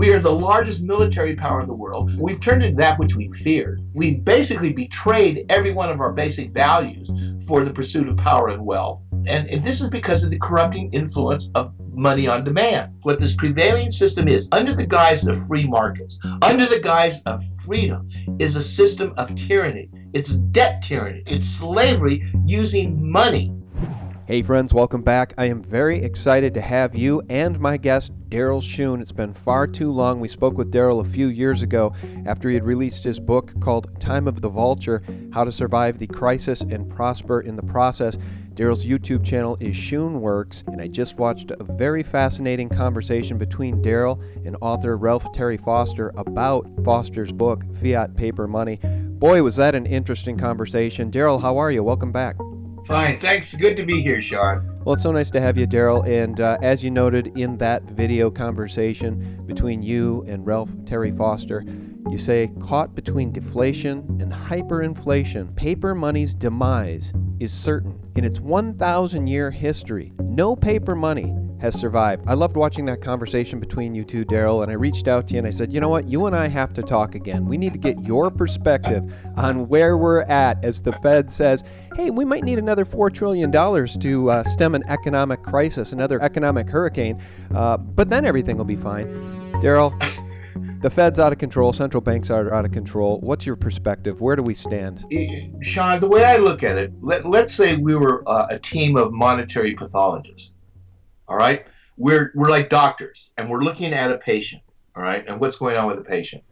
We are the largest military power in the world. We've turned into that which we feared. We basically betrayed every one of our basic values for the pursuit of power and wealth. And this is because of the corrupting influence of money on demand. What this prevailing system is, under the guise of free markets, under the guise of freedom, is a system of tyranny. It's debt tyranny. It's slavery using money. Hey friends, welcome back. I am very excited to have you and my guest, Darryl Schoon. It's been far too long. We spoke with Darryl a few years ago after he had released his book called Time of the Vulture, How to Survive the Crisis and Prosper in the Process. Darryl's YouTube channel is Schoon Works, and I just watched a very fascinating conversation between Darryl and author Ralph Terry Foster about Foster's book, Fiat Paper Money. Boy, was that an interesting conversation. Darryl, how are you? Welcome back. Fine, thanks. Good to be here, Sean. Well, it's so nice to have you, Darryl. And as you noted in that video conversation between you and Ralph Terry Foster, you say, caught between deflation and hyperinflation, paper money's demise is certain. In its 1,000-year history, no paper money has survived. I loved watching that conversation between you two, Darryl, and I reached out to you and I said, you know what, you and I have to talk again. We need to get your perspective on where we're at as the Fed says, hey, we might need another $4 trillion to stem an economic crisis, another economic hurricane, but then everything will be fine. Darryl, the Fed's out of control, central banks are out of control. What's your perspective? Where do we stand? Sean, the way I look at it, let's say we were a team of monetary pathologists. All right, we're like doctors, and we're looking at a patient. All right, and what's going on with the patient?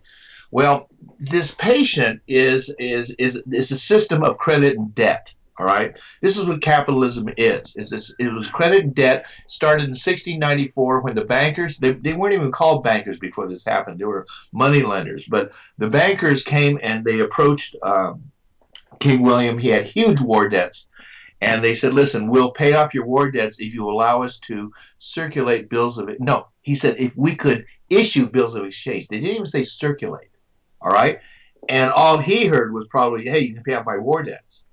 Well, this patient is a system of credit and debt. All right, this is what capitalism is. It was credit and debt. Started in 1694 when the bankers they weren't even called bankers before this happened. They were money lenders, but the bankers came and they approached King William. He had huge war debts. And they said, listen, we'll pay off your war debts if you allow us to circulate bills of it. No, he said, if we could issue bills of exchange. They didn't even say circulate. All right. And all he heard was probably, hey, you can pay off my war debts.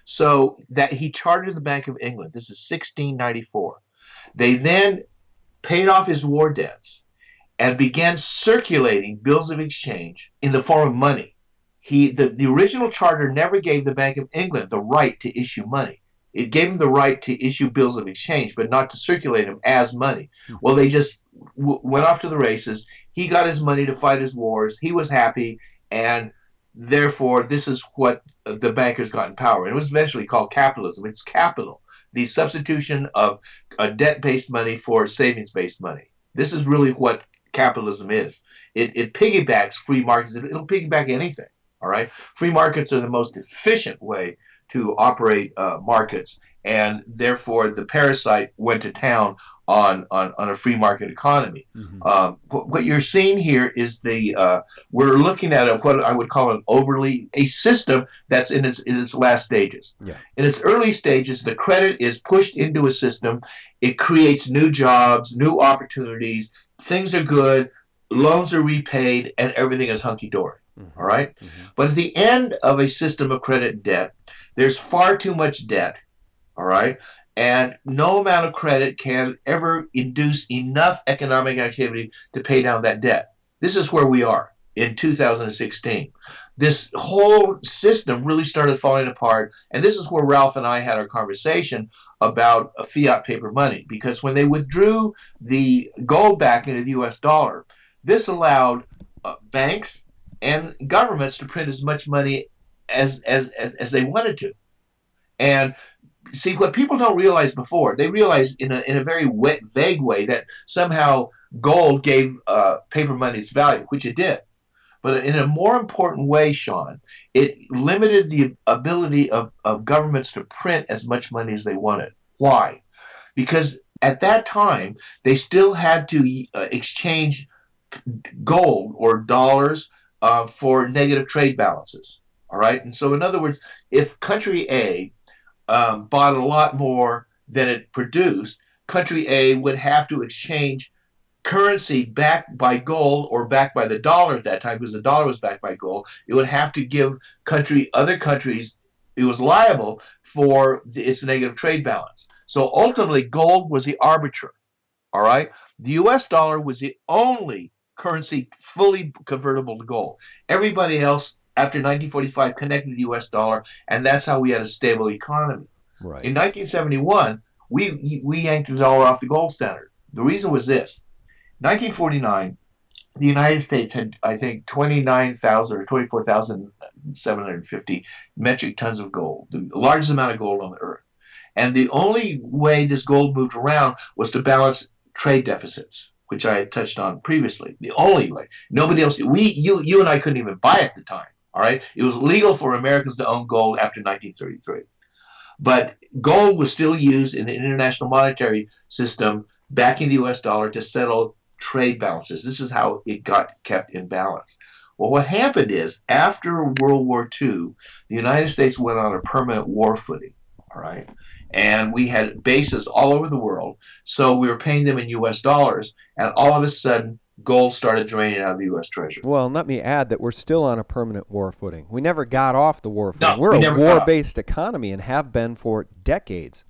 So that he chartered the Bank of England. This is 1694. They then paid off his war debts and began circulating bills of exchange in the form of money. The original charter never gave the Bank of England the right to issue money. It gave them the right to issue bills of exchange, but not to circulate them as money. Well, they just went off to the races. He got his money to fight his wars. He was happy, and therefore, this is what the bankers got in power. And it was eventually called capitalism. It's capital, the substitution of a debt-based money for savings-based money. This is really what capitalism is. It piggybacks free markets. It'll piggyback anything. All right, free markets are the most efficient way to operate markets, and therefore the parasite went to town on a free market economy. Mm-hmm. What you're seeing here is we're looking at what I would call a system that's in its last stages. Yeah. In its early stages, the credit is pushed into a system. It creates new jobs, new opportunities. Things are good. Loans are repaid, and everything is hunky-dory. Mm-hmm. All right? Mm-hmm. But at the end of a system of credit and debt, there's far too much debt. All right? And no amount of credit can ever induce enough economic activity to pay down that debt. This is where we are in 2016. This whole system really started falling apart. And this is where Ralph and I had our conversation about a fiat paper money. Because when they withdrew the gold back into the U.S. dollar, this allowed banks and governments to print as much money as they wanted to. And see, what people don't realize before, they realize in a very vague way that somehow gold gave paper money its value, which it did. But in a more important way, Sean, it limited the ability of governments to print as much money as they wanted. Why? Because at that time, they still had to exchange gold or dollars for negative trade balances. All right. And so, in other words, if country A bought a lot more than it produced, country A would have to exchange currency backed by gold or backed by the dollar at that time, because the dollar was backed by gold. It would have to give other countries, it was liable for its negative trade balance. So ultimately, gold was the arbiter. All right. The U.S. dollar was the only currency fully convertible to gold. Everybody else after 1945 connected the U.S. dollar, and that's how we had a stable economy. Right. In 1971, we yanked the dollar off the gold standard. The reason was this: 1949, the United States had, I think, 29,000 or 24,750 metric tons of gold, the largest amount of gold on the earth. And the only way this gold moved around was to balance trade deficits, which I had touched on previously. The only way. Nobody else. You and I couldn't even buy it at the time. All right. It was legal for Americans to own gold after 1933. But gold was still used in the international monetary system, backing the US dollar to settle trade balances. This is how it got kept in balance. Well, what happened is after World War II, the United States went on a permanent war footing. All right. And we had bases all over the world. So we were paying them in US dollars. And all of a sudden, gold started draining out of the US Treasury. Well, let me add that we're still on a permanent war footing. We never got off the war footing. No, We're we a never got off. war-based economy and have been for decades.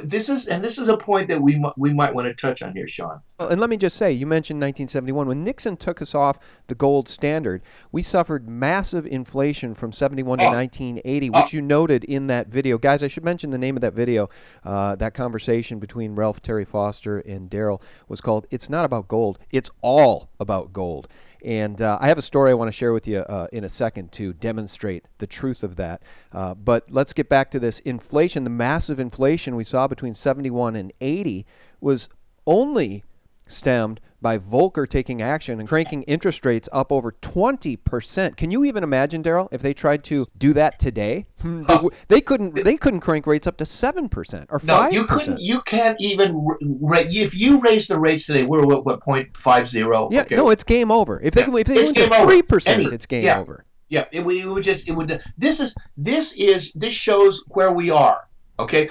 This is a point that we might want to touch on here, Sean. Well, and let me just say, you mentioned 1971. When Nixon took us off the gold standard, we suffered massive inflation from 71 to 1980, which you noted in that video. Guys, I should mention the name of that video. That conversation between Ralph Terry Foster and Darryl was called "It's Not About Gold, It's All About Gold." And I have a story I want to share with you in a second to demonstrate the truth of that. But let's get back to this inflation. The massive inflation we saw between 71 and 80 was only stemmed by Volcker taking action and cranking interest rates up over 20%. Can you even imagine, Darryl, if they tried to do that today? They couldn't crank rates up to 7% or 5%. No, you couldn't. You can't even if you raise the rates today. We're what 0.50. Yeah, okay. No, it's game over. If they went to 3%, it's game over. Yeah, it would. This shows where we are. Okay,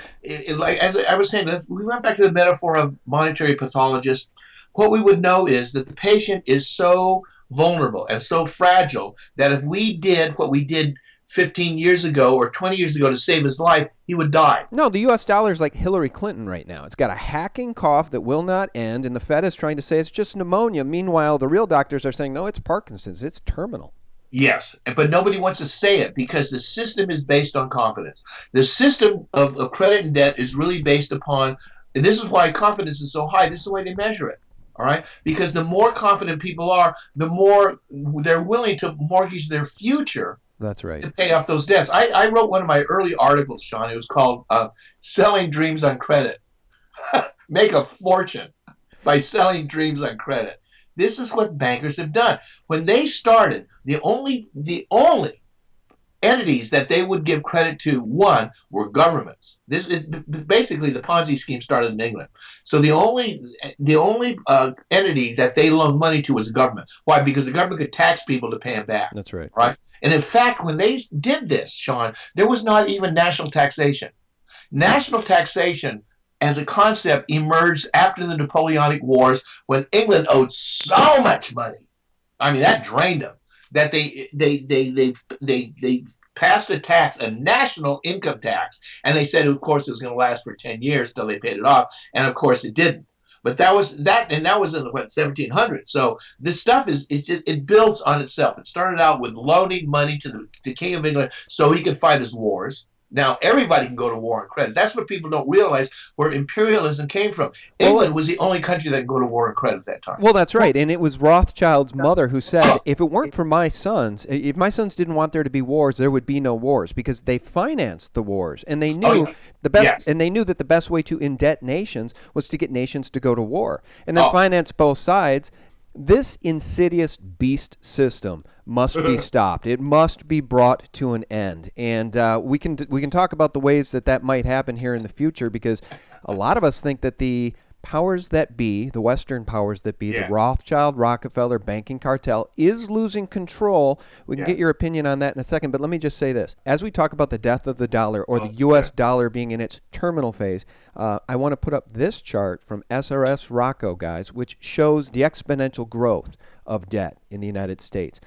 like as I was saying, we went back to the metaphor of monetary pathologists. What we would know is that the patient is so vulnerable and so fragile that if we did what we did 15 years ago or 20 years ago to save his life, he would die. No, the U.S. dollar is like Hillary Clinton right now. It's got a hacking cough that will not end, and the Fed is trying to say it's just pneumonia. Meanwhile, the real doctors are saying, no, it's Parkinson's. It's terminal. Yes, but nobody wants to say it because the system is based on confidence. The system of credit and debt is really based upon, and this is why confidence is so high. This is the way they measure it. All right, because the more confident people are, the more they're willing to mortgage their future. That's right. To pay off those debts. I wrote one of my early articles, Sean. It was called "Selling Dreams on Credit." Make a fortune by selling dreams on credit. This is what bankers have done. When they started, the only entities that they would give credit to, one, were governments. This is basically the Ponzi scheme started in England. So the only entity that they loaned money to was the government. Why? Because the government could tax people to pay them back. That's right. Right. And in fact, when they did this, Sean, there was not even national taxation. National taxation as a concept emerged after the Napoleonic Wars when England owed so much money. I mean, that drained them. That they passed a tax, a national income tax, and they said, of course, it was going to last for 10 years till they paid it off, and of course, it didn't. But that was in the 1700s. So this stuff it builds on itself. It started out with loaning money to the King of England so he could fight his wars. Now everybody can go to war on credit. That's what people don't realize, where imperialism came from. England was the only country that could go to war on credit at that time. Well, that's right. And it was Rothschild's mother who said, if it weren't for my sons, if my sons didn't want there to be wars, there would be no wars, because they financed the wars. And they knew and they knew that the best way to indebt nations was to get nations to go to war and then finance both sides. This insidious beast system must be stopped. It must be brought to an end. And we can talk about the ways that might happen here in the future, because a lot of us think that the powers that be, the Western powers that be, the Rothschild, Rockefeller banking cartel is losing control. We can get your opinion on that in a second, but let me just say this. As we talk about the death of the dollar, or the U.S. dollar being in its terminal phase, I want to put up this chart from SRS Rocco, guys, which shows the exponential growth of debt in the United States.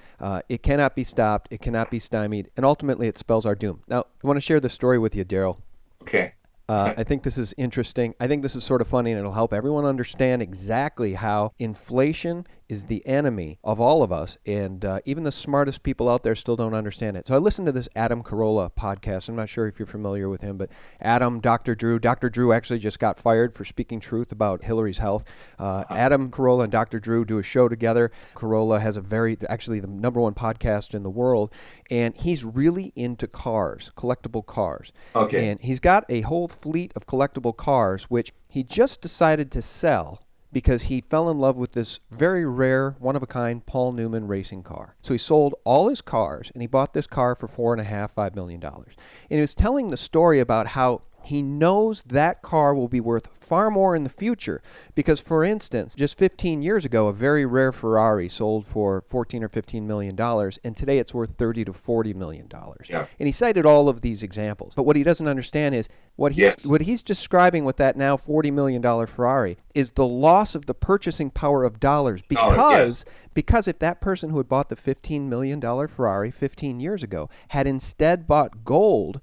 It cannot be stopped. It cannot be stymied. And ultimately, it spells our doom. Now, I want to share this story with you, Darryl. Okay. I think this is interesting. I think this is sort of funny, and it'll help everyone understand exactly how inflation is the enemy of all of us, and even the smartest people out there still don't understand it. So I listened to this Adam Carolla podcast. I'm not sure if you're familiar with him, but Adam, Dr. Drew actually just got fired for speaking truth about Hillary's health. Adam Carolla and Dr. Drew do a show together. Carolla has actually the number one podcast in the world, and he's really into cars, collectible cars. Okay. And he's got a whole fleet of collectible cars, which he just decided to sell because he fell in love with this very rare, one-of-a-kind Paul Newman racing car. So he sold all his cars, and he bought this car for $4.5 million. And he was telling the story about how he knows that car will be worth far more in the future because, for instance, just 15 years ago, a very rare Ferrari sold for $14 or $15 million, and today it's worth $30 to $40 million. Yeah. And he cited all of these examples. But what he doesn't understand is what he's describing with that now $40 million Ferrari is the loss of the purchasing power of dollars because if that person who had bought the $15 million Ferrari 15 years ago had instead bought gold,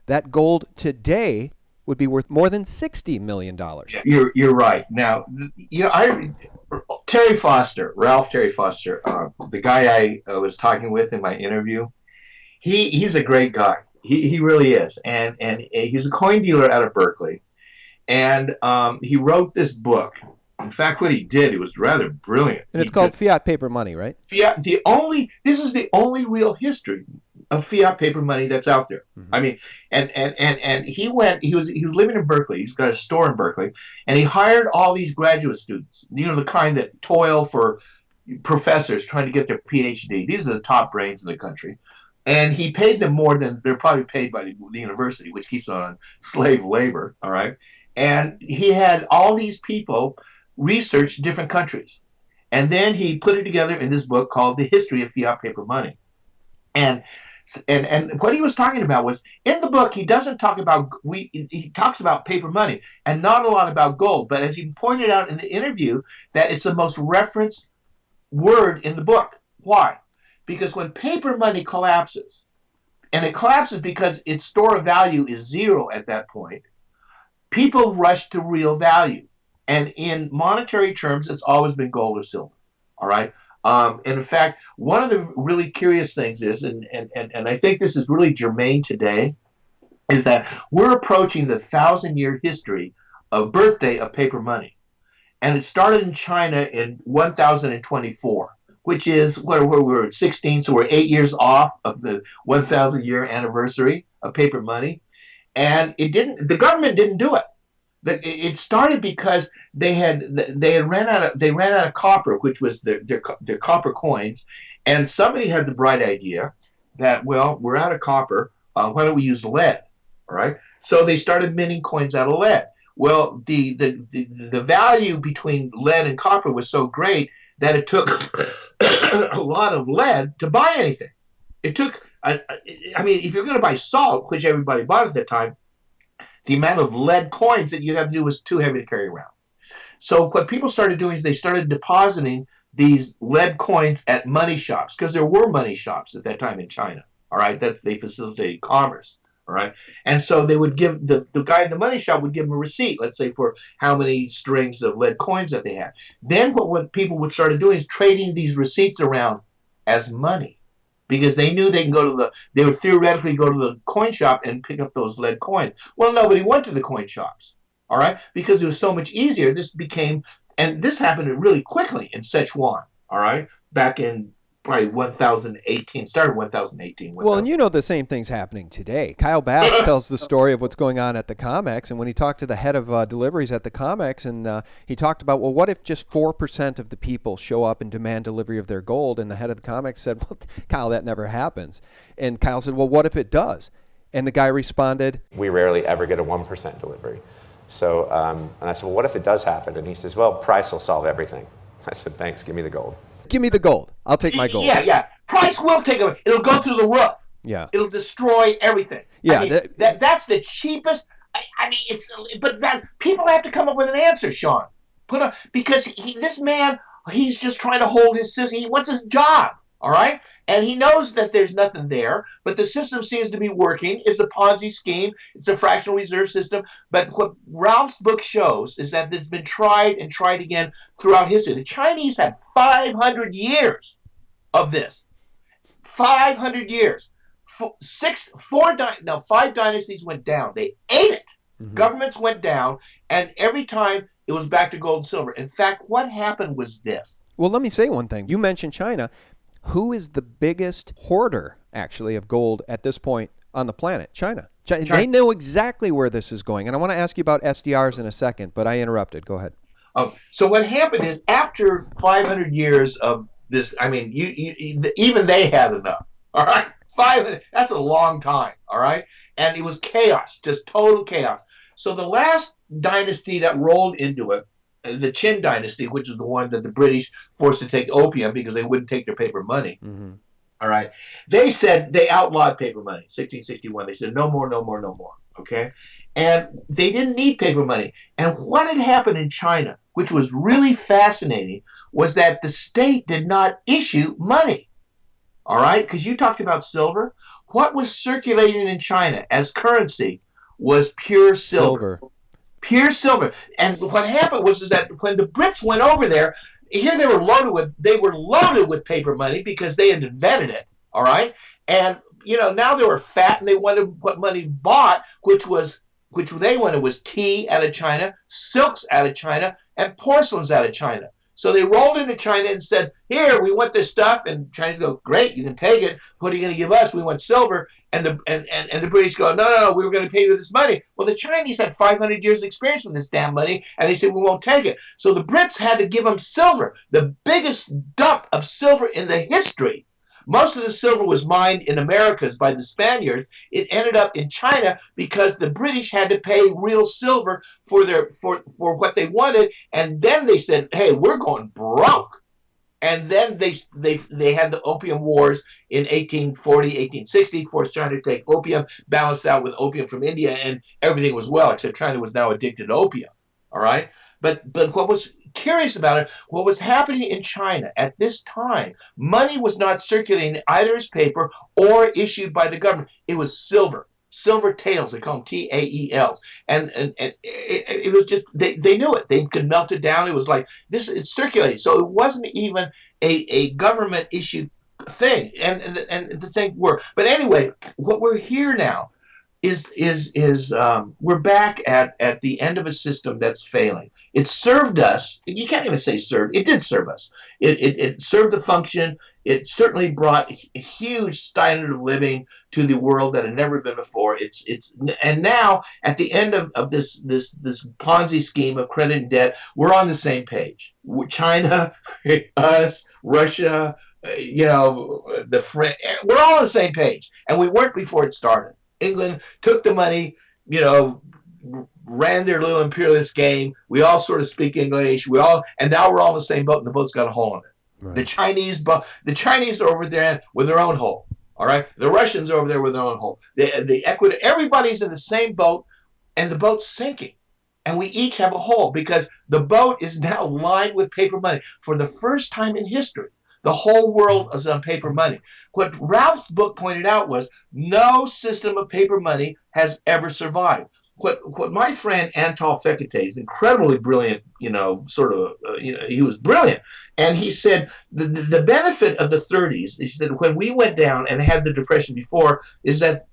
that gold today would be worth more than $60 million. You're right. Now, Ralph Terry Foster, the guy I was talking with in my interview, he's a great guy. He really is, and he's a coin dealer out of Berkeley, and he wrote this book. In fact, what he did, it was rather brilliant. And it's called Fiat Paper Money, right? This is the only real history of fiat paper money that's out there. Mm-hmm. I mean, and he was living in Berkeley. He's got a store in Berkeley, and he hired all these graduate students, the kind that toil for professors trying to get their PhD. These are the top brains in the country. And he paid them more than they're probably paid by the university, which keeps on slave labor, all right? And he had all these people research different countries. And then he put it together in this book called The History of Fiat Paper Money. And what he was talking about was, in the book, he doesn't talk about, he talks about paper money and not a lot about gold. But as he pointed out in the interview, that it's the most referenced word in the book. Why? Because when paper money collapses, and it collapses because its store of value is zero at that point, people rush to real value. And in monetary terms, it's always been gold or silver. All right. And in fact, one of the really curious things is, and I think this is really germane today, is that we're approaching the 1,000-year history of birthday of paper money. And it started in China in 1024, which is where we're at 16, so we're 8 years off of the 1,000-year anniversary of paper money. And the government didn't do it. It started because they ran out of copper, which was their copper coins, and somebody had the bright idea that, well, we're out of copper. Why don't we use lead? All right. So they started minting coins out of lead. Well, the value between lead and copper was so great that it took a lot of lead to buy anything. It took, if you're going to buy salt, which everybody bought at that time, the amount of lead coins that you'd have to do was too heavy to carry around. So what people started doing is they started depositing these lead coins at money shops, because there were money shops at that time in China. All right, they facilitated commerce. All right, and so they would give the guy in the money shop would give them a receipt, let's say, for how many strings of lead coins that they had. Then what people would start doing is trading these receipts around as money. Because they knew they would theoretically go to the coin shop and pick up those lead coins. Well, nobody went to the coin shops, all right, because it was so much easier. This happened really quickly in Sichuan, all right, back in probably 1018, started 1018. Well, and the same thing's happening today. Kyle Bass tells the story of what's going on at the COMEX, and when he talked to the head of deliveries at the COMEX, and he talked about, well, what if just 4% of the people show up and demand delivery of their gold? And the head of the COMEX said, well, Kyle, that never happens. And Kyle said, well, what if it does? And the guy responded, we rarely ever get a 1% delivery. So, and I said, well, what if it does happen? And he says, well, price will solve everything. I said, thanks, give me the gold. Give me the gold. I'll take my gold. Yeah. Price will take it. It'll go through the roof. Yeah. It'll destroy everything. Yeah. That's the cheapest. But people have to come up with an answer, Sean. Because this man, he's just trying to hold his system. He wants his job. All right. And he knows that there's nothing there, but the system seems to be working. It's a Ponzi scheme. It's a fractional reserve system. But what Ralph's book shows is that it's been tried and tried again throughout history. The Chinese had 500 years of this. 500 years. Five dynasties went down. They ate it. Mm-hmm. Governments went down, and every time it was back to gold and silver. In fact, what happened was this. Well, let me say one thing. You mentioned China. Who is the biggest hoarder, actually, of gold at this point on the planet? China. They know exactly where this is going. And I want to ask you about SDRs in a second, but I interrupted. Go ahead. So what happened is after 500 years of this, I mean, even they had enough. All right. 500, that's a long time. All right. And it was chaos, just total chaos. So the last dynasty that rolled into it, the Qin dynasty, which is the one that the British forced to take opium because they wouldn't take their paper money. Mm-hmm. All right. They said they outlawed paper money. 1661. They said no more, no more, no more. Okay. And they didn't need paper money. And what had happened in China, which was really fascinating, was that the state did not issue money. All right. Because you talked about silver. What was circulating in China as currency was pure silver. Pure silver. And what happened was is that when the Brits went over there, here they were loaded with paper money because they had invented it. All right. And now they were fat and they wanted what money bought, which they wanted was tea out of China, silks out of China, and porcelains out of China. So they rolled into China and said, here, we want this stuff. And Chinese go, great, you can take it. What are you going to give us? We want silver. And the British go, no, we were going to pay you this money. Well, the Chinese had 500 years experience with this damn money, and they said, we won't take it. So the Brits had to give them silver, the biggest dump of silver in the history. Most of the silver was mined in Americas by the Spaniards. It ended up in China because the British had to pay real silver for what they wanted. And then they said, hey, we're going broke. And then they had the Opium Wars in 1840, 1860, forced China to take opium, balanced out with opium from India, and everything was well, except China was now addicted to opium. All right? But what was curious about it, what was happening in China at this time, money was not circulating either as paper or issued by the government. It was silver taels. They call them TAELs. And it was just, they knew it. They could melt it down. It was like this, it's circulating. So it wasn't even a government issued thing. And the thing worked. But anyway, what we're here now is we're back at the end of a system that's failing. It served us. You can't even say served. It did serve us. It served a function. It certainly brought a huge standard of living to the world that had never been before. And now at the end of this Ponzi scheme of credit and debt, we're on the same page. China, us, Russia, the French, we're all on the same page, and we weren't before it started. England took the money, ran their little imperialist game. We all sort of speak English. And now we're all in the same boat, and the boat's got a hole in it. Right. The Chinese are over there with their own hole. All right, the Russians are over there with their own hole. The Ecuador, everybody's in the same boat, and the boat's sinking. And we each have a hole because the boat is now lined with paper money for the first time in history. The whole world is on paper money. What Ralph's book pointed out was no system of paper money has ever survived. What my friend Antal Fekete is incredibly brilliant, he was brilliant. And he said the benefit of the 30s, he said when we went down and had the Depression before, is that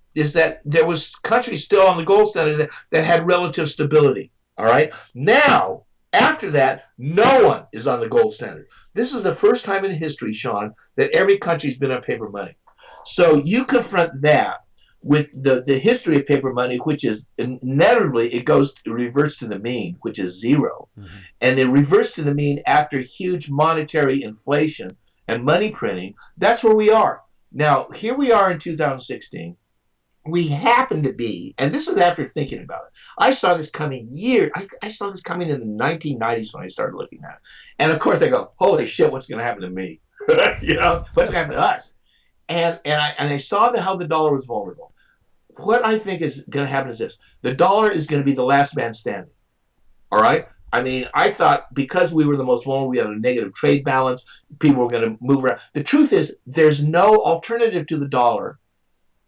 there was countries still on the gold standard that had relative stability. All right. Now, after that, no one is on the gold standard. This is the first time in history, Sean, that every country's been on paper money. So you confront that with the history of paper money, which is inevitably, it reverts to the mean, which is zero. Mm-hmm. And it reverts to the mean after huge monetary inflation and money printing. That's where we are. Now, here we are in 2016. We happen to be, and this is after thinking about it. I saw this coming I saw this coming in the 1990s when I started looking at it. And of course I go, holy shit, what's going to happen to me? What's going to happen to us? And I saw how the dollar was vulnerable. What I think is going to happen is this. The dollar is going to be the last man standing. All right? I mean, I thought because we were the most vulnerable, we had a negative trade balance, people were going to move around. The truth is, there's no alternative to the dollar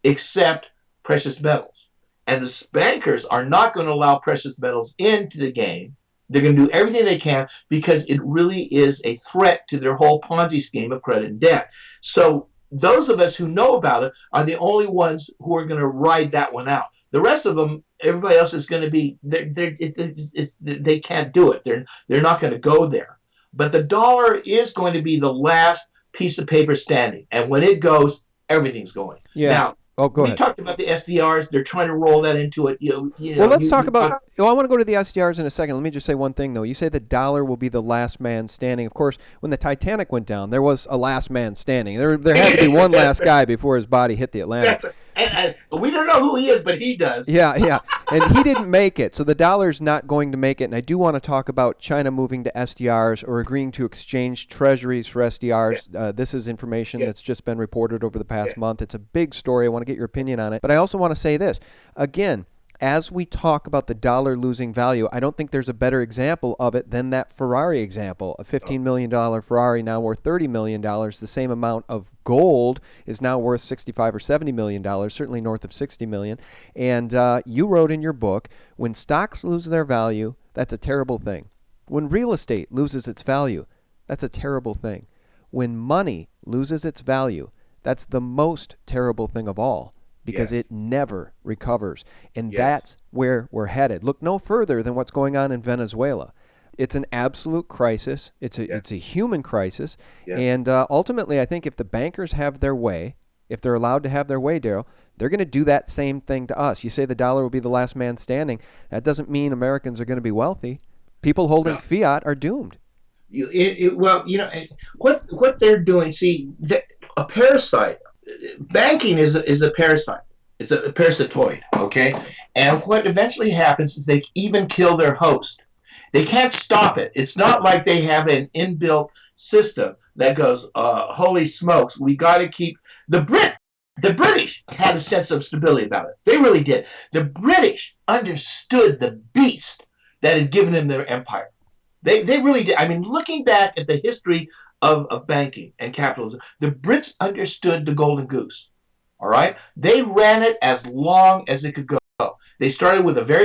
except precious metals. And the bankers are not going to allow precious metals into the game. They're going to do everything they can because it really is a threat to their whole Ponzi scheme of credit and debt. So those of us who know about it are the only ones who are going to ride that one out. The rest of them, everybody else is going to be, they can't do it. They're not going to go there. But the dollar is going to be the last piece of paper standing. And when it goes, everything's going. Yeah. Now, Go we ahead. talked about the SDRs. They're trying to roll that into it. Well, let's talk about. Well, I want to go to the SDRs in a second. Let me just say one thing, though. You say the dollar will be the last man standing. Of course, when the Titanic went down, there was a last man standing. There had to be one last guy before his body hit the Atlantic. And we don't know who he is, but he does. Yeah. And he didn't make it, so the dollar's not going to make it. And I do want to talk about China moving to SDRs or agreeing to exchange treasuries for SDRs. This is information that's just been reported over the past month. It's a big story. I want to get your opinion on it. But I also want to say this. Again, as we talk about the dollar losing value, I don't think there's a better example of it than that Ferrari example. A $15 million Ferrari now worth $30 million. The same amount of gold is now worth $65 or $70 million, certainly north of $60 million. And you wrote in your book, when stocks lose their value, that's a terrible thing. When real estate loses its value, that's a terrible thing. When money loses its value, that's the most terrible thing of all. Because it never recovers. And that's where we're headed. Look no further than what's going on in Venezuela. It's an absolute crisis. It's a human crisis. And ultimately, I think if the bankers have their way, if they're allowed to have their way, Darryl, they're going to do that same thing to us. You say the dollar will be the last man standing. That doesn't mean Americans are going to be wealthy. People holding fiat are doomed. What they're doing, see, a parasite. Banking is a parasite. It's a parasitoid, okay? And what eventually happens is they even kill their host. They can't stop it. It's not like they have an inbuilt system that goes, holy smokes, we got to keep the British had a sense of stability about it. They really did. The British understood the beast that had given them their empire. They really did. I mean, looking back at the history of banking and capitalism, the Brits understood the golden goose. All right? They ran it as long as it could go. They started with a very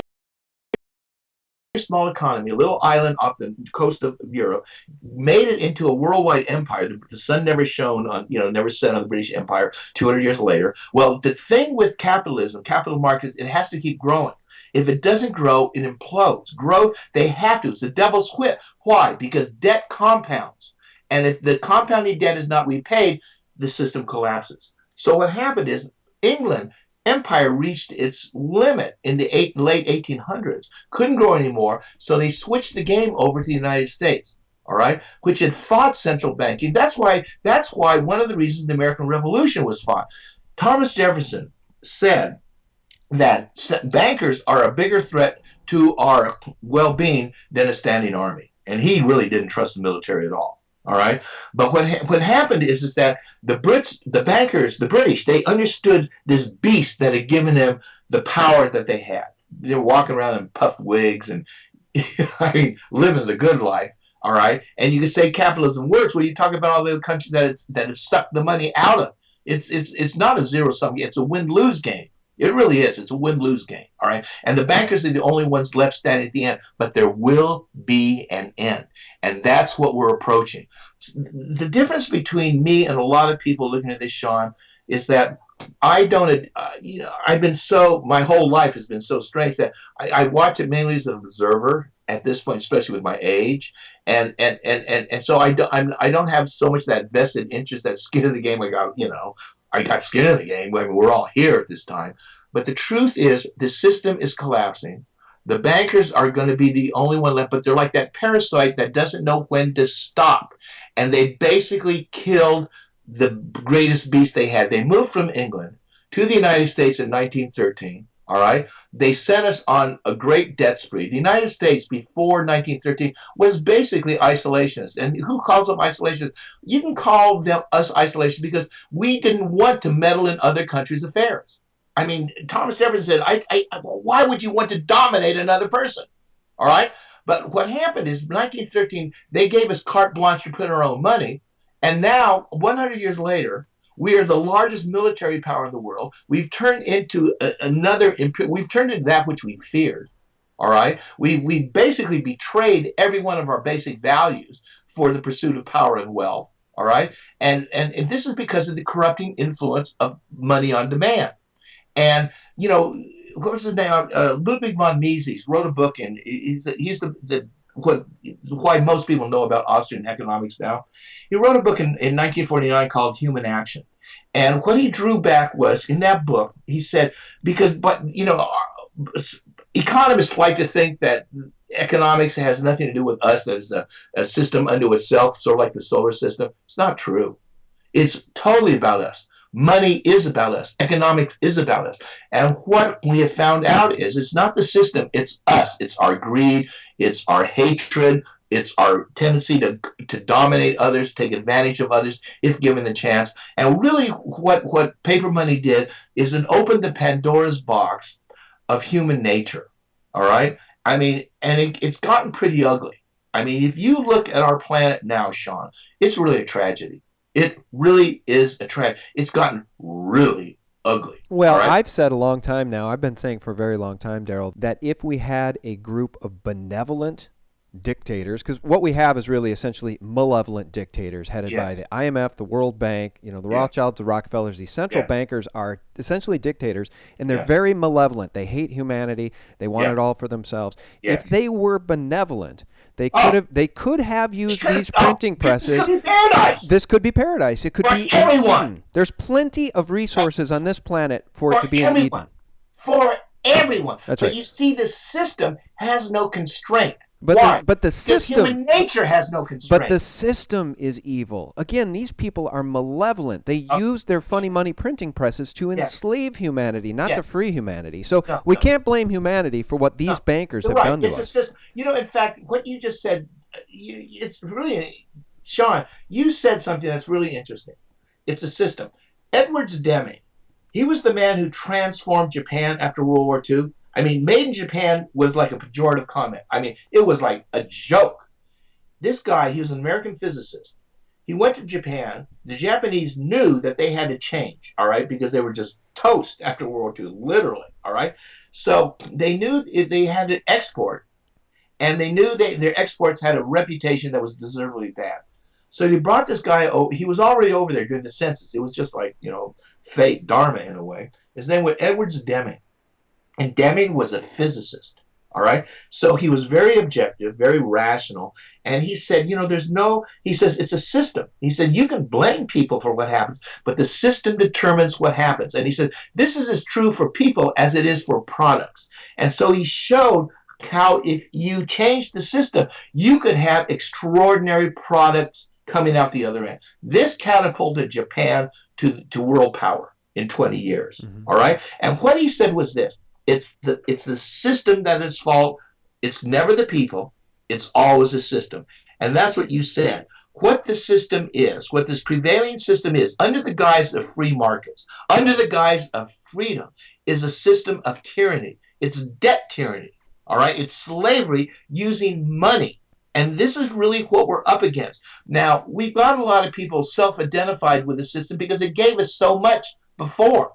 small economy, a little island off the coast of Europe, made it into a worldwide empire. The sun never shone on, never set on the British Empire 200 years later. Well, the thing with capitalism, capital markets, it has to keep growing. If it doesn't grow, it implodes. Growth, they have to. It's the devil's whip. Why? Because debt compounds. And if the compounding debt is not repaid, the system collapses. So what happened is England empire reached its limit in the late 1800s, couldn't grow anymore, so they switched the game over to the United States, all right, which had fought central banking. That's why one of the reasons the American Revolution was fought. Thomas Jefferson said that bankers are a bigger threat to our well-being than a standing army, and he really didn't trust the military at all. All right, but what happened is that the British, they understood this beast that had given them the power that they had. They were walking around in puffed wigs and living the good life. All right, and you can say capitalism works. Well, you talk about all the countries that have sucked the money out of. It's not a zero-sum game. It's a win-lose game. It really is. It's a win-lose game. All right, and the bankers are the only ones left standing at the end. But there will be an end. And that's what we're approaching. The difference between me and a lot of people looking at this, Sean, is that I don't, my whole life has been so strange that I watch it mainly as an observer at this point, especially with my age. And so I don't have so much that vested interest, that skin in the game. I got skin in the game. I mean, we're all here at this time. But the truth is, the system is collapsing. The bankers are going to be the only one left, but they're like that parasite that doesn't know when to stop. And they basically killed the greatest beast they had. They moved from England to the United States in 1913. All right. They sent us on a great debt spree. The United States before 1913 was basically isolationist. And who calls them isolationists? You can call them us isolationists because we didn't want to meddle in other countries' affairs. I mean, Thomas Jefferson said, why would you want to dominate another person? All right? But what happened is 1913, they gave us carte blanche to print our own money. And now, 100 years later, we are the largest military power in the world. We've turned into we've turned into that which we feared. All right. We basically betrayed every one of our basic values for the pursuit of power and wealth. All right. And this is because of the corrupting influence of money on demand. And, what was his name? Ludwig von Mises wrote a book, and he's the what why most people know about Austrian economics now. He wrote a book in 1949 called Human Action. And what he drew back was, in that book, he said, economists like to think that economics has nothing to do with us, that is a system unto itself, sort of like the solar system. It's not true. It's totally about us. Money is about us. Economics is about us. And what we have found out is it's not the system, it's us. It's our greed, it's our hatred, it's our tendency to dominate others, take advantage of others if given the chance. And really what paper money did is it opened the Pandora's box of human nature. All right? I mean, and it's gotten pretty ugly. I mean, if you look at our planet now, Sean, it's really a tragedy. It really is a tragedy. It's gotten really ugly. Well, right? I've said a long time now, I've been saying for a very long time, Darryl, that if we had a group of benevolent dictators, because what we have is really essentially malevolent dictators headed by the IMF, the World Bank, the Rothschilds, the Rockefellers. These central bankers are essentially dictators, and they're very malevolent. They hate humanity. They want it all for themselves. If they were benevolent, they could have used these printing presses. This could be paradise. This could be paradise. It could for be everyone. Eden. There's plenty of resources on this planet for it to be everyone. in Eden. For everyone. That's but right. you see, the system has no constraint. But Why? the Because system, human nature has no constraint. but the system is evil. Again, these people are malevolent. They use their funny money printing presses to enslave humanity, not to free humanity. So we can't blame humanity for what these bankers have done to it's us. A system. In fact, what you just said, it's really, Sean, you said something that's really interesting. It's a system. Edwards Deming, he was the man who transformed Japan after World War II. I mean, made in Japan was like a pejorative comment. I mean, it was like a joke. This guy, he was an American physicist. He went to Japan. The Japanese knew that they had to change, all right, because they were just toast after World War II, literally, all right? So they knew they had to export, and they knew their exports had a reputation that was deservedly bad. So he brought this guy over. He was already over there during the census. It was just like, fate, dharma in a way. His name was Edwards Deming. And Deming was a physicist, all right? So he was very objective, very rational. And he said, he says, it's a system. He said, you can blame people for what happens, but the system determines what happens. And he said, this is as true for people as it is for products. And so he showed how if you change the system, you could have extraordinary products coming out the other end. This catapulted Japan to world power in 20 years, all right? And what he said was this. It's the system that is fault. It's never the people. It's always the system. And that's what you said. What the system is, what this prevailing system is, under the guise of free markets, under the guise of freedom, is a system of tyranny. It's debt tyranny, all right? It's slavery using money. And this is really what we're up against. Now, we've got a lot of people self-identified with the system because it gave us so much before.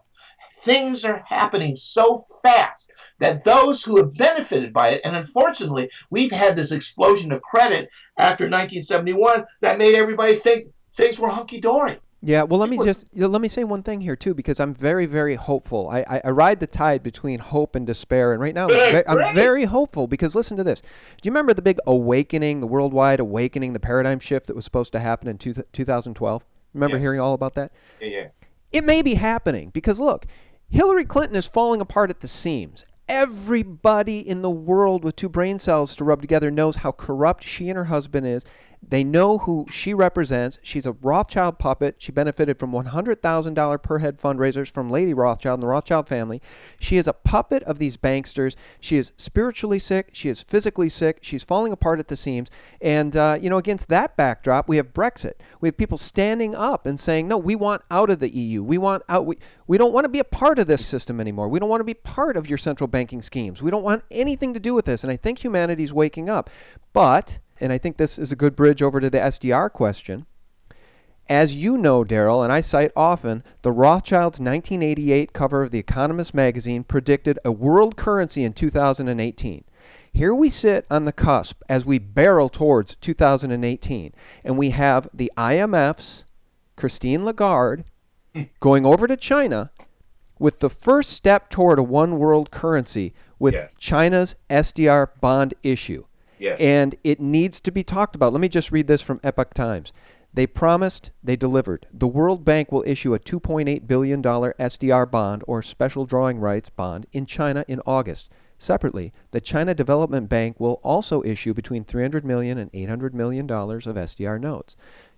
Things are happening so fast that those who have benefited by it, and unfortunately, we've had this explosion of credit after 1971 that made everybody think things were hunky-dory. Yeah, well, let me say one thing here, too, because I'm very, very hopeful. I ride the tide between hope and despair, and right now I'm very hopeful because listen to this. Do you remember the big awakening, the worldwide awakening, the paradigm shift that was supposed to happen in 2012? Remember hearing all about that? Yeah. It may be happening because, look, Hillary Clinton is falling apart at the seams. Everybody in the world with two brain cells to rub together knows how corrupt she and her husband is. They know who she represents. She's a Rothschild puppet. She benefited from $100,000 per head fundraisers from Lady Rothschild and the Rothschild family. She is a puppet of these banksters. She is spiritually sick. She is physically sick. She's falling apart at the seams. And, against that backdrop, we have Brexit. We have people standing up and saying, no, we want out of the EU. We want out. We don't want to be a part of this system anymore. We don't want to be part of your central banking schemes. We don't want anything to do with this. And I think humanity's waking up. But, and I think this is a good bridge over to the SDR question, as you know, Darryl, and I cite often, the Rothschilds' 1988 cover of The Economist magazine predicted a world currency in 2018. Here we sit on the cusp as we barrel towards 2018, and we have the IMF's Christine Lagarde going over to China with the first step toward a one world currency with China's SDR bond issue. Yes. And it needs to be talked about. Let me just read this from Epoch Times. They promised, they delivered. The World Bank will issue a $2.8 billion SDR bond, or special drawing rights bond, in China in August. Separately, the China Development Bank will also issue between $300 million and $800 million of SDR notes.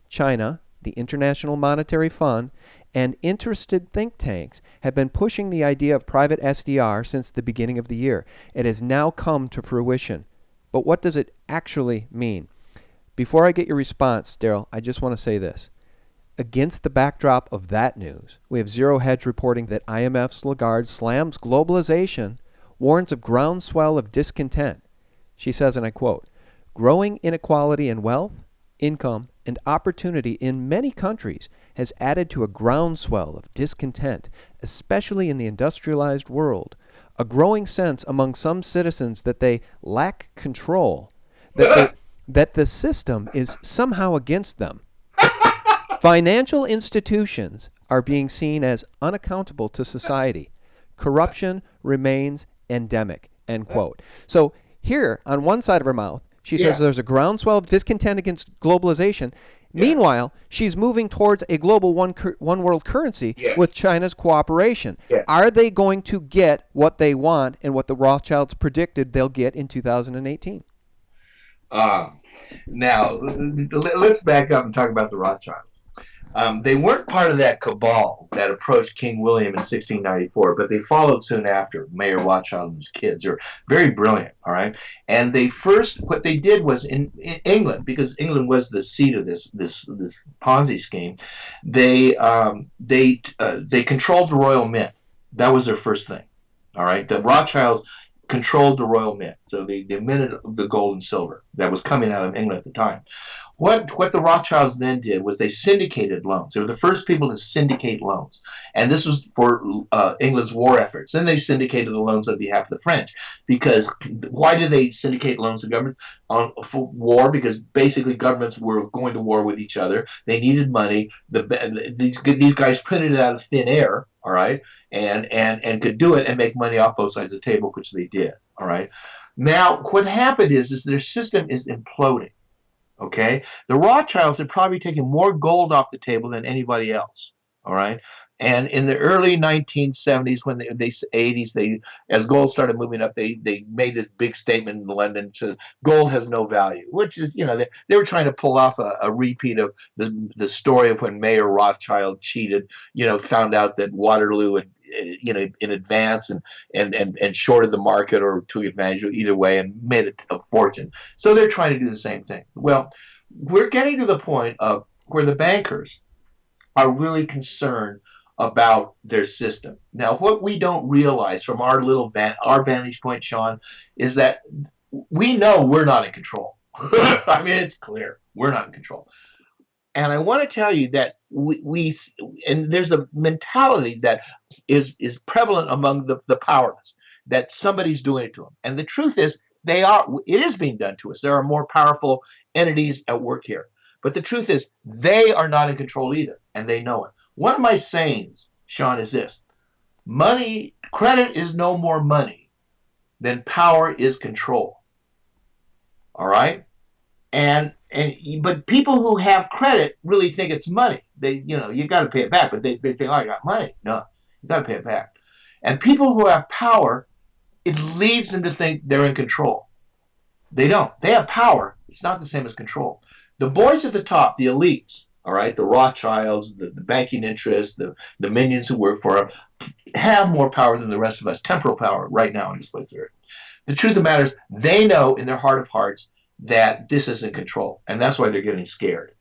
China, the International Monetary Fund, and interested think tanks have been pushing the idea of private SDR since the beginning of the year. It has now come to fruition. But what does it actually mean? Before I get your response, Darryl, I just want to say this. Against the backdrop of that news, we have Zero Hedge reporting that IMF's Lagarde slams globalization, warns of groundswell of discontent. She says, and I quote, "Growing inequality in wealth, income, and opportunity in many countries has added to a groundswell of discontent, especially in the industrialized world. A growing sense among some citizens that they lack control, that the system is somehow against them. Financial institutions are being seen as unaccountable to society. Corruption remains endemic," end quote. So here, on one side of her mouth, she says there's a groundswell of discontent against globalization. Meanwhile, she's moving towards a global one world currency with China's cooperation. Are they going to get what they want and what the Rothschilds predicted they'll get in 2018? Now, let's back up and talk about the Rothschilds. They weren't part of that cabal that approached King William in 1694, but they followed soon after, Mayor Rothschild and his kids. They're very brilliant, all right? And what they did was in England, because England was the seat of this Ponzi scheme, they controlled the royal mint. That was their first thing, all right? The Rothschilds controlled the royal mint, so they minted the gold and silver that was coming out of England at the time. What the Rothschilds then did was they syndicated loans. They were the first people to syndicate loans. And this was for England's war efforts. Then they syndicated the loans on behalf of the French. Because why did they syndicate loans to governments? For war, because basically governments were going to war with each other. They needed money. These guys printed it out of thin air, all right, and could do it and make money off both sides of the table, which they did, all right. Now, what happened is their system is imploding. Okay, the Rothschilds had probably taken more gold off the table than anybody else. All right, and in the early 1970s, when as gold started moving up, they made this big statement in London: to gold has no value, which is, they were trying to pull off a repeat of the story of when Mayor Rothschild cheated. Found out that Waterloo and in advance and shorted the market or took advantage of either way and made a fortune. So they're trying to do the same thing. Well, we're getting to the point of where the bankers are really concerned about their system. Now, what we don't realize from our vantage point, Sean, is that we know we're not in control. I mean, it's clear we're not in control. And I want to tell you that and there's a mentality that is prevalent among the powerless, that somebody's doing it to them. And the truth is, it is being done to us. There are more powerful entities at work here. But the truth is, they are not in control either, and they know it. One of my sayings, Sean, is this: credit is no more money than power is control. All right? But people who have credit really think it's money. You got to pay it back, but they think, oh, I got money. No, you got to pay it back. And people who have power, it leads them to think they're in control. They don't. They have power. It's not the same as control. The boys at the top, the elites, all right, the Rothschilds, the banking interests, the minions who work for them, have more power than the rest of us, temporal power right now in this place there. The truth of the matter is, they know in their heart of hearts that this is in control, and that's why they're getting scared.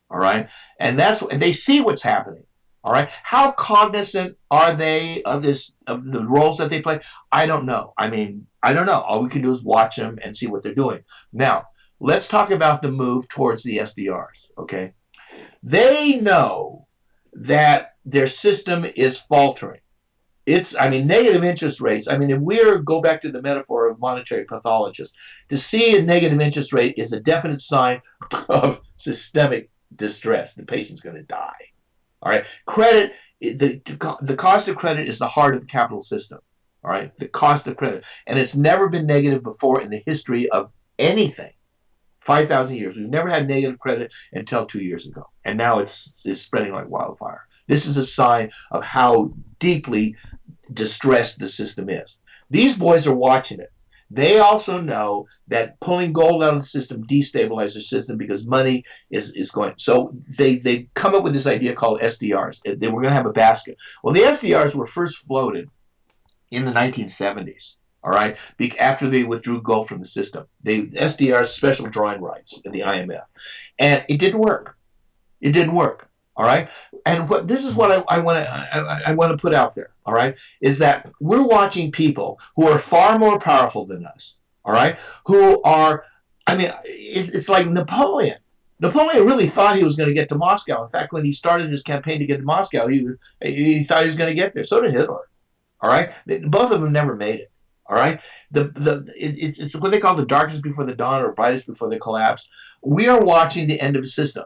All right, and they see what's happening. All right, how cognizant are they of the roles that they play? I don't know. I mean, I don't know. All we can do is watch them and see what they're doing. Now, let's talk about the move towards the SDRs. Okay, they know that their system is faltering. I mean, negative interest rates. I mean, if go back to the metaphor of monetary pathologists, to see a negative interest rate is a definite sign of systemic distress. The patient's going to die. All right. Credit, the cost of credit is the heart of the capital system. All right. The cost of credit. And it's never been negative before in the history of anything. 5,000 years. We've never had negative credit until 2 years ago. And now it's spreading like wildfire. This is a sign of how deeply distressed the system is. These boys are watching it. They also know that pulling gold out of the system destabilizes the system because money is going. So they come up with this idea called SDRs. They were going to have a basket. Well, the SDRs were first floated in the 1970s. All right, after they withdrew gold from the system, SDRs, special drawing rights in the IMF, and it didn't work. It didn't work. All right, and this is what I want to put out there. All right, is that we're watching people who are far more powerful than us. All right, who are, I mean, it's like Napoleon. Napoleon really thought he was going to get to Moscow. In fact, when he started his campaign to get to Moscow, he thought he was going to get there. So did Hitler. All right, both of them never made it. All right, it's what they call the darkness before the dawn or brightest before the collapse. We are watching the end of the system.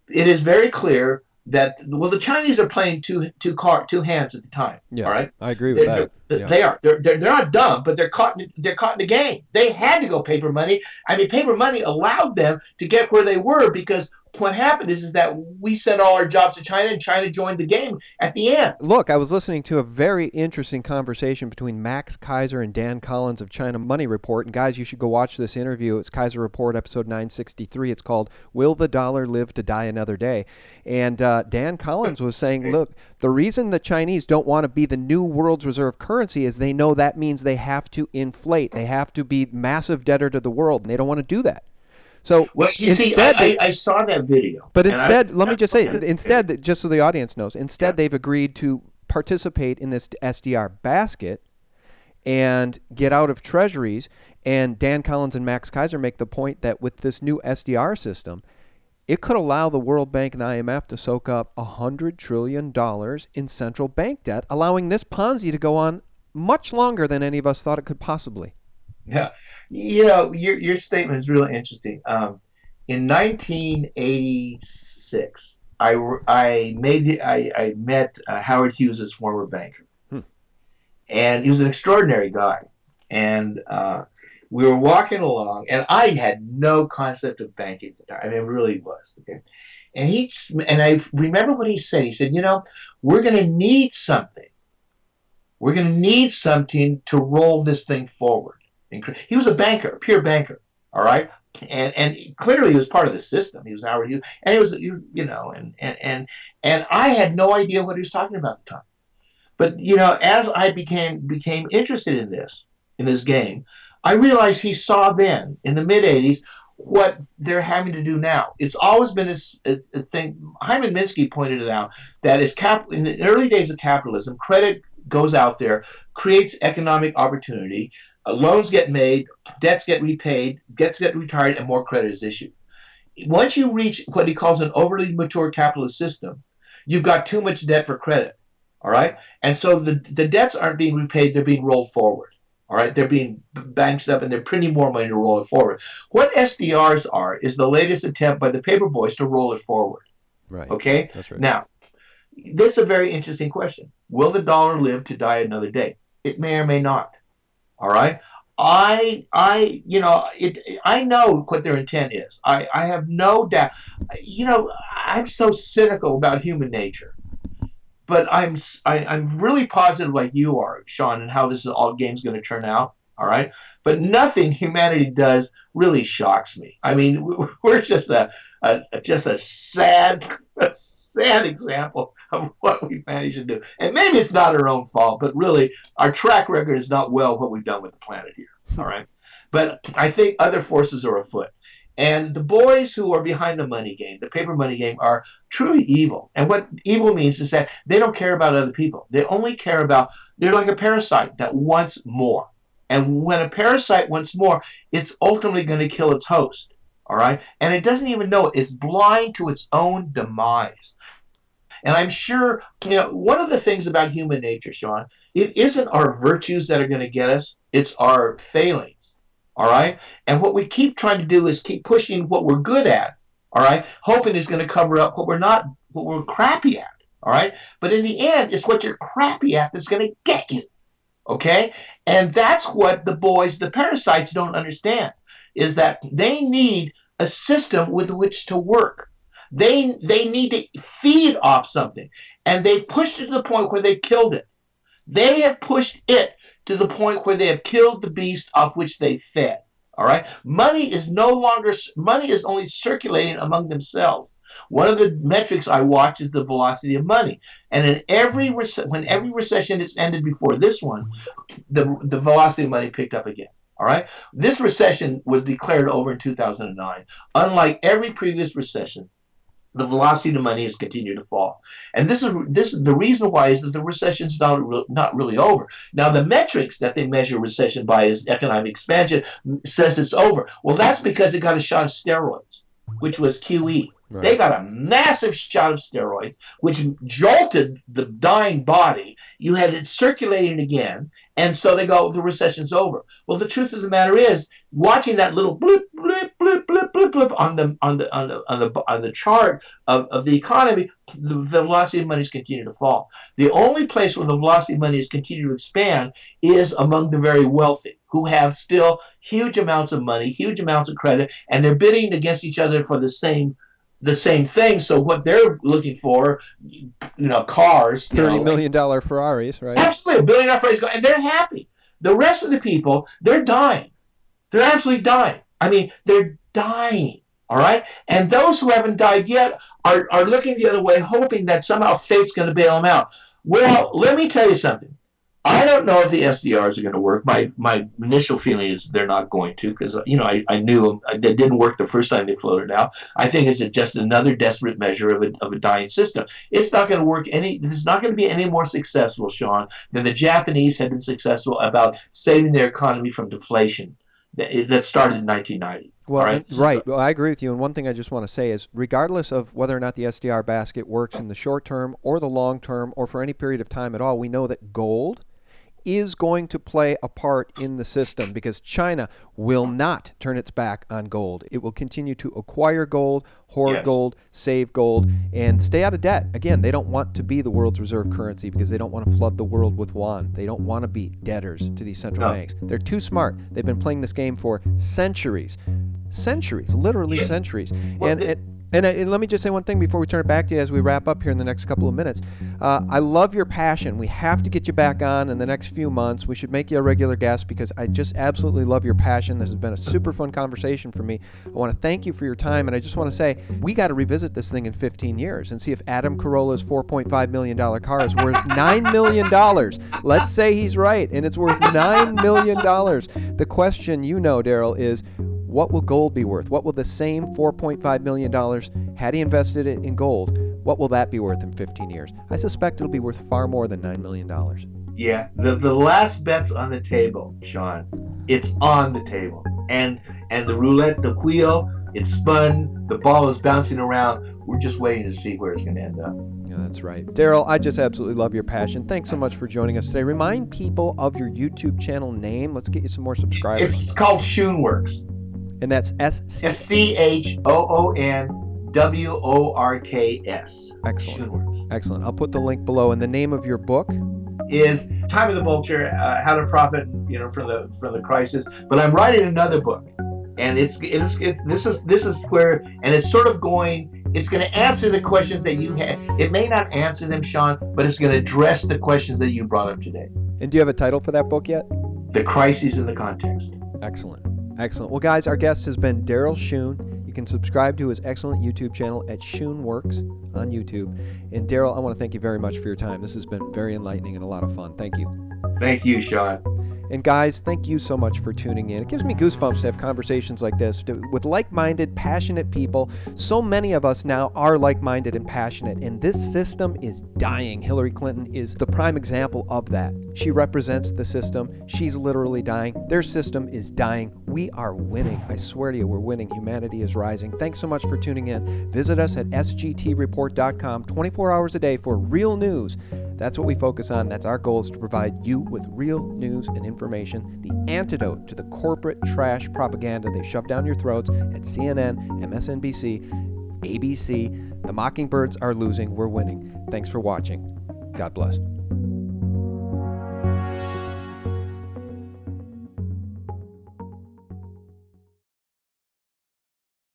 It is very clear that the Chinese are playing two hands at the time. Yeah, all right, I agree with that. They are. They're not dumb, but they're caught in the game. They had to go paper money. I mean, paper money allowed them to get where they were because what happened is that we sent all our jobs to China, and China joined the game at the end. Look, I was listening to a very interesting conversation between Max Kaiser and Dan Collins of China Money Report. And guys, you should go watch this interview. It's Kaiser Report, episode 963. It's called "Will the Dollar Live to Die Another Day?" And Dan Collins was saying, look, the reason the Chinese don't want to be the new world's reserve currency is they know that means they have to inflate. They have to be massive debtor to the world, and they don't want to do that. So, well, you instead, see, I saw that video. But instead, let me just say, instead, just so the audience knows, instead they've agreed to participate in this SDR basket and get out of treasuries. And Dan Collins and Max Kaiser make the point that with this new SDR system, it could allow the World Bank and the IMF to soak up $100 trillion in central bank debt, allowing this Ponzi to go on much longer than any of us thought it could possibly. Yeah. You know, your statement is really interesting. In 1986, I met Howard Hughes' former banker, and he was an extraordinary guy. And we were walking along, and I had no concept of banking at the time. I mean, it really was. Okay, and I remember what he said. He said, "You know, we're going to need something. We're going to need something to roll this thing forward." He was a banker, a pure banker, all right, and clearly he was part of the system. He was Howard Hughes, and he was you know, and I had no idea what he was talking about at the time. But you know, as I became interested in this game, I realized he saw then in the mid '80s what they're having to do now. It's always been a thing. Hyman Minsky pointed it out that in the early days of capitalism, credit goes out there, creates economic opportunity. Loans get made, debts get repaid, debts get retired, and more credit is issued. Once you reach what he calls an overly mature capitalist system, you've got too much debt for credit, all right? And so the debts aren't being repaid, they're being rolled forward, all right? They're being banked up, and they're printing more money to roll it forward. What SDRs are is the latest attempt by the paper boys to roll it forward, right? Okay? That's right. Now, that's a very interesting question. Will the dollar live to die another day? It may or may not. All right. I know what their intent is. I have no doubt. You know, I'm so cynical about human nature, but I'm really positive, like you are, Sean, and how this game's going to turn out. All right. But nothing humanity does really shocks me. I mean, we're just a sad example of what we managed to do. And maybe it's not our own fault, but really our track record is not well what we've done with the planet here. All right. But I think other forces are afoot. And the boys who are behind the money game, the paper money game, are truly evil. And what evil means is that they don't care about other people. They only care about, they're like a parasite that wants more. And when a parasite wants more, it's ultimately going to kill its host. All right. And it doesn't even know it. It's blind to its own demise. And I'm sure, one of the things about human nature, Sean, it isn't our virtues that are going to get us, it's our failings. All right. And what we keep trying to do is keep pushing what we're good at. All right. Hoping is going to cover up what we're crappy at. All right. But in the end, it's what you're crappy at that's going to get you. Okay. And that's what the parasites don't understand, is that they need a system with which to work. They need to feed off something. And they pushed it to the point where they killed it. They have pushed it to the point where they have killed the beast off which they fed. All right. Money is only circulating among themselves. One of the metrics I watch is the velocity of money. And when every recession has ended before this one, the velocity of money picked up again. All right. This recession was declared over in 2009. Unlike every previous recession, the velocity of money has continued to fall. And this is the reason why is that the recession's not really over. Now, the metrics that they measure recession by is economic expansion says it's over. Well, that's because it got a shot of steroids, which was QE. Right. They got a massive shot of steroids, which jolted the dying body. You had it circulating again, and so they go, the recession's over. Well, the truth of the matter is, watching that little blip, blip, blip, blip, blip, blip on the chart of the economy, the velocity of money is continuing to fall. The only place where the velocity of money is continuing to expand is among the very wealthy, who have still huge amounts of money, huge amounts of credit, and they're bidding against each other for the same thing. So what they're looking for, cars, $30 million Ferraris, right? Absolutely, $1 billion Ferraris, and they're happy. The rest of the people, they're dying. They're absolutely dying. I mean, they're dying. All right, and those who haven't died yet are looking the other way, hoping that somehow fate's going to bail them out. Well, let me tell you something. I don't know if the SDRs are going to work. My initial feeling is they're not going to, because I knew them. It didn't work the first time they floated out. I think it's just another desperate measure of a dying system. It's not going to work it's not going to be any more successful, Sean, than the Japanese have been successful about saving their economy from deflation that started in 1990. Well, right. Well, I agree with you. And one thing I just want to say is, regardless of whether or not the SDR basket works in the short term or the long term or for any period of time at all, we know that gold is going to play a part in the system, because China will not turn its back on gold. It will continue to acquire gold, hoard gold, save gold, and stay out of debt. Again, they don't want to be the world's reserve currency because they don't want to flood the world with yuan. They don't want to be debtors to these central banks. They're too smart. They've been playing this game for centuries. Centuries, literally centuries. Well, And let me just say one thing before we turn it back to you as we wrap up here in the next couple of minutes. I love your passion. We have to get you back on in the next few months. We should make you a regular guest, because I just absolutely love your passion. This has been a super fun conversation for me. I want to thank you for your time, and I just want to say we got to revisit this thing in 15 years and see if Adam Carolla's $4.5 million car is worth $9 million. Let's say he's right, and it's worth $9 million. The question, Darryl, is, what will gold be worth? What will the same $4.5 million, had he invested it in gold, what will that be worth in 15 years? I suspect it'll be worth far more than $9 million. Yeah, the last bet's on the table, Sean. It's on the table. And the roulette, the wheel, it's spun, the ball is bouncing around. We're just waiting to see where it's going to end up. Yeah, that's right. Darryl, I just absolutely love your passion. Thanks so much for joining us today. Remind people of your YouTube channel name. Let's get you some more subscribers. It's called Schoonworks. And that's SCHOONWORKS. Excellent. Excellent. I'll put the link below. And the name of your book is Time of the Vulture: How to Profit, from the Crisis. But I'm writing another book, and this is where, and it's sort of going. It's going to answer the questions that you had. It may not answer them, Sean, but it's going to address the questions that you brought up today. And do you have a title for that book yet? The Crises in the Context. Excellent. Excellent. Well, guys, our guest has been Darryl Schoon. You can subscribe to his excellent YouTube channel at Schoonworks on YouTube. And Darryl, I want to thank you very much for your time. This has been very enlightening and a lot of fun. Thank you. Thank you, Sean. And guys, thank you so much for tuning in. It gives me goosebumps to have conversations like this with like-minded, passionate people. So many of us now are like-minded and passionate, and this system is dying. Hillary Clinton is the prime example of that. She represents the system. She's literally dying. Their system is dying. We are winning. I swear to you, we're winning. Humanity is rising. Thanks so much for tuning in. Visit us at sgtreport.com 24 hours a day for real news. That's what we focus on. That's our goal, is to provide you with real news and information, the antidote to the corporate trash propaganda they shove down your throats at CNN, MSNBC, ABC. The Mockingbirds are losing. We're winning. Thanks for watching. God bless.